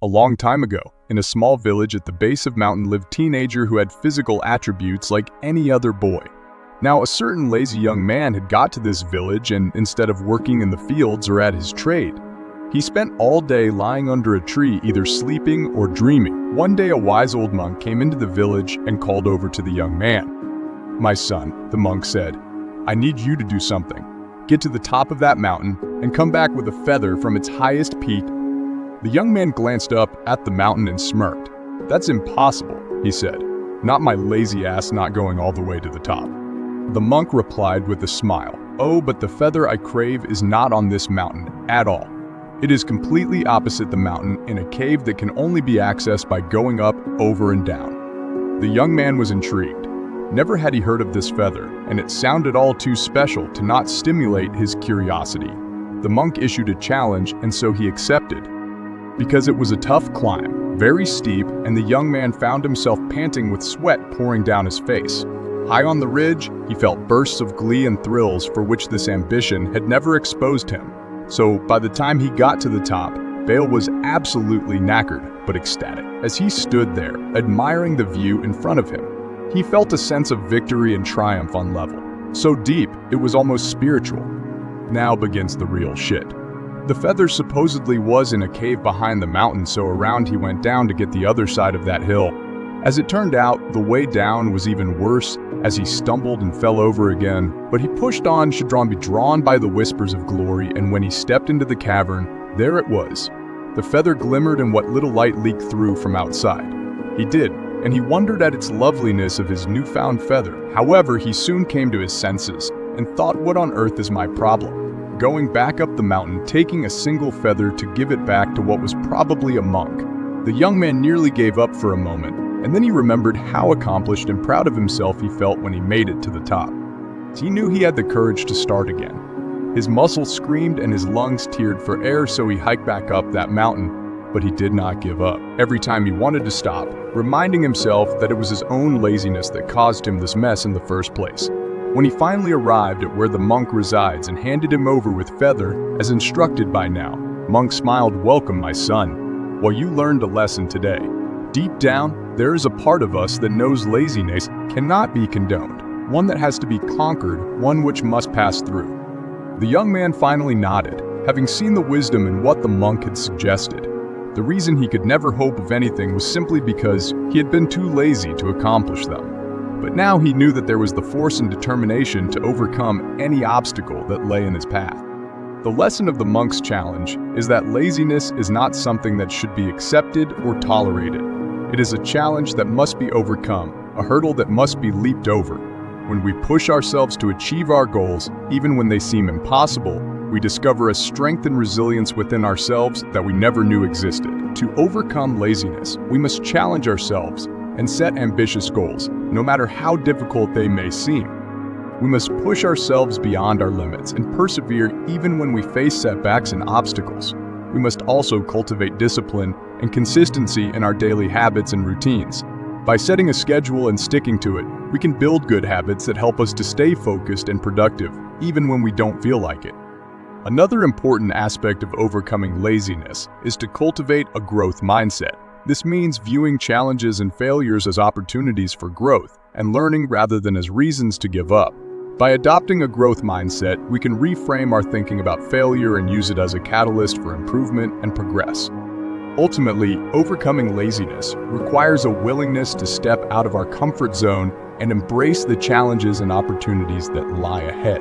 A long time ago, in a small village at the base of mountain lived a teenager who had physical attributes like any other boy. Now, a certain lazy young man had got to this village and instead of working in the fields or at his trade, he spent all day lying under a tree either sleeping or dreaming. One day a wise old monk came into the village and called over to the young man. "My son," the monk said, "I need you to do something. Get to the top of that mountain and come back with a feather from its highest peak." The young man glanced up at the mountain and smirked. "That's impossible," he said. "Not my lazy ass not going all the way to the top." The monk replied with a smile, "Oh, but the feather I crave is not on this mountain at all. It is completely opposite the mountain in a cave that can only be accessed by going up, over, and down." The young man was intrigued. Never had he heard of this feather, and it sounded all too special to not stimulate his curiosity. The monk issued a challenge, and so he accepted. Because it was a tough climb, very steep, and the young man found himself panting with sweat pouring down his face. High on the ridge, he felt bursts of glee and thrills for which this ambition had never exposed him. So by the time he got to the top, Bale was absolutely knackered, but ecstatic. As he stood there, admiring the view in front of him, he felt a sense of victory and triumph on level. So deep, it was almost spiritual. Now begins the real shit. The feather supposedly was in a cave behind the mountain, so around he went down to get the other side of that hill. As it turned out, the way down was even worse as he stumbled and fell over again, but he pushed on, should be drawn by the whispers of glory, and when he stepped into the cavern, there it was. The feather glimmered in what little light leaked through from outside. He did, and he wondered at its loveliness of his newfound feather. However, he soon came to his senses and thought, what on earth is my problem? Going back up the mountain, taking a single feather to give it back to what was probably a monk. The young man nearly gave up for a moment, and then he remembered how accomplished and proud of himself he felt when he made it to the top. He knew he had the courage to start again. His muscles screamed and his lungs teared for air, so he hiked back up that mountain, but he did not give up. Every time he wanted to stop, reminding himself that it was his own laziness that caused him this mess in the first place. When he finally arrived at where the monk resides and handed him over with feather, as instructed by now, monk smiled, "Welcome, my son. Well, you learned a lesson today. Deep down, there is a part of us that knows laziness cannot be condoned, one that has to be conquered, one which must pass through." The young man finally nodded, having seen the wisdom in what the monk had suggested. The reason he could never hope of anything was simply because he had been too lazy to accomplish them. But now he knew that there was the force and determination to overcome any obstacle that lay in his path. The lesson of the monk's challenge is that laziness is not something that should be accepted or tolerated. It is a challenge that must be overcome, a hurdle that must be leaped over. When we push ourselves to achieve our goals, even when they seem impossible, we discover a strength and resilience within ourselves that we never knew existed. To overcome laziness, we must challenge ourselves and set ambitious goals, no matter how difficult they may seem. We must push ourselves beyond our limits and persevere even when we face setbacks and obstacles. We must also cultivate discipline and consistency in our daily habits and routines. By setting a schedule and sticking to it, we can build good habits that help us to stay focused and productive, even when we don't feel like it. Another important aspect of overcoming laziness is to cultivate a growth mindset. This means viewing challenges and failures as opportunities for growth and learning rather than as reasons to give up. By adopting a growth mindset, we can reframe our thinking about failure and use it as a catalyst for improvement and progress. Ultimately, overcoming laziness requires a willingness to step out of our comfort zone and embrace the challenges and opportunities that lie ahead.